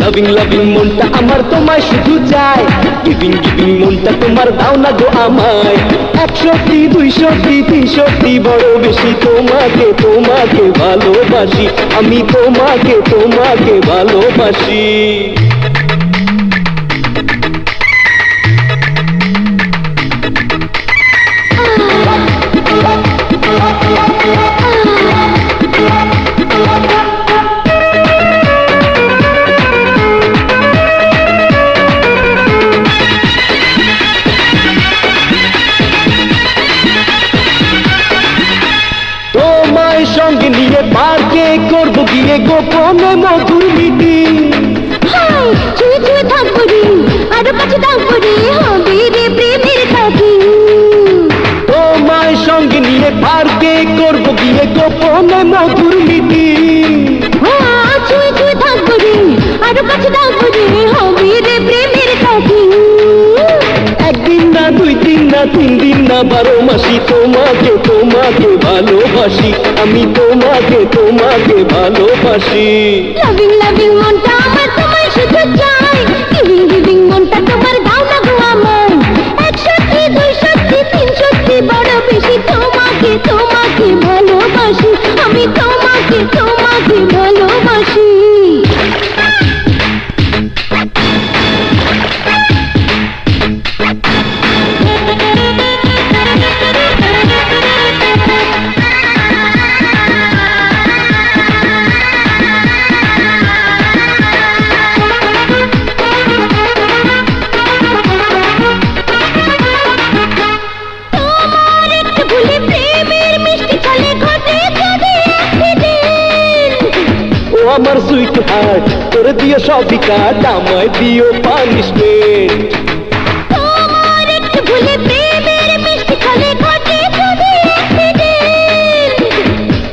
Loving loving মনটা আমার তোমায় শুধু চায়, গিভিং গিভিং মনটা তোমার দাও না গো আমায়। 100টি 200টি 300টি বড় বেশি তোমাকে তোমাকে ভালোবাসি, আমি তোমাকে তোমাকে ভালোবাসি। তোমায় সঙ্গে নিয়ে পার্কে করবো গিয়ে গোপনে মধুর মিটিং। ছুঁয়ে ছুঁয়ে থাকবো রে, আরো কাছে থাকবো রে, হবে রে প্রেমের থাকি। তোমায় সঙ্গে নিয়ে পার্কে করবো গিয়ে গোপনে মধুর মিটিং। ছুঁয়ে ছুঁয়ে থাকবো রে, আরো কাছে থাকবো রে, হবে রে প্রেমের থাকি। একদিন না 2 দিন না 3 দিন না 12 মাসি তোমাকে তোমাকে ভালোবাসি, আমি তোমাকে তোমাকে ভালোবাসি। লাভিং লাভিং মনটা আমার তোমায় শুধু চাই, গিভিং গিভিং মনটা তোমার দাও না গো আমায়। 100টি 200টি 300টি বড় বেশি তোমাকে তোমাকে ভালোবাসি, আমি তোমাকে তোমাকে ভালোবাসি। আমার সুইট হার্ট করে দিও সবই কাট, আমায় দিও পানিশমেন্ট। তোমার একটু ভুলে প্রেমের মিষ্টি ছলে ঘটে যদি অ্যাক্সিডেন্ট।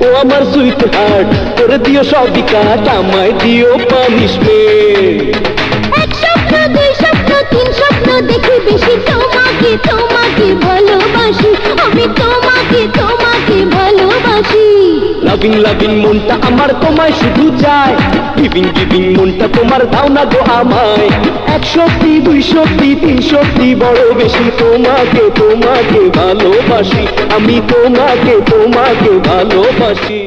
ও আমার সুইট হার্ট করে দিও সবই কাট, আমায় দিও পানিশমেন্ট। 1 স্বপ্ন 2 স্বপ্ন 3 স্বপ্ন দেখি বেশি তোমাকে তোমাকে ভালোবাসি, আমি তোমাকে তোমাকে ভালোবাসি। লাভিং লাভিং মনটা আমার তোমায় শুধু চায়, গিভিং গিভিং মনটা তোমার দাও না গো আমায়। 100টি 200টি 300টি বড় বেশি তোমাকে তোমাকে ভালোবাসি, আমি তোমাকে তোমাকে ভালোবাসি।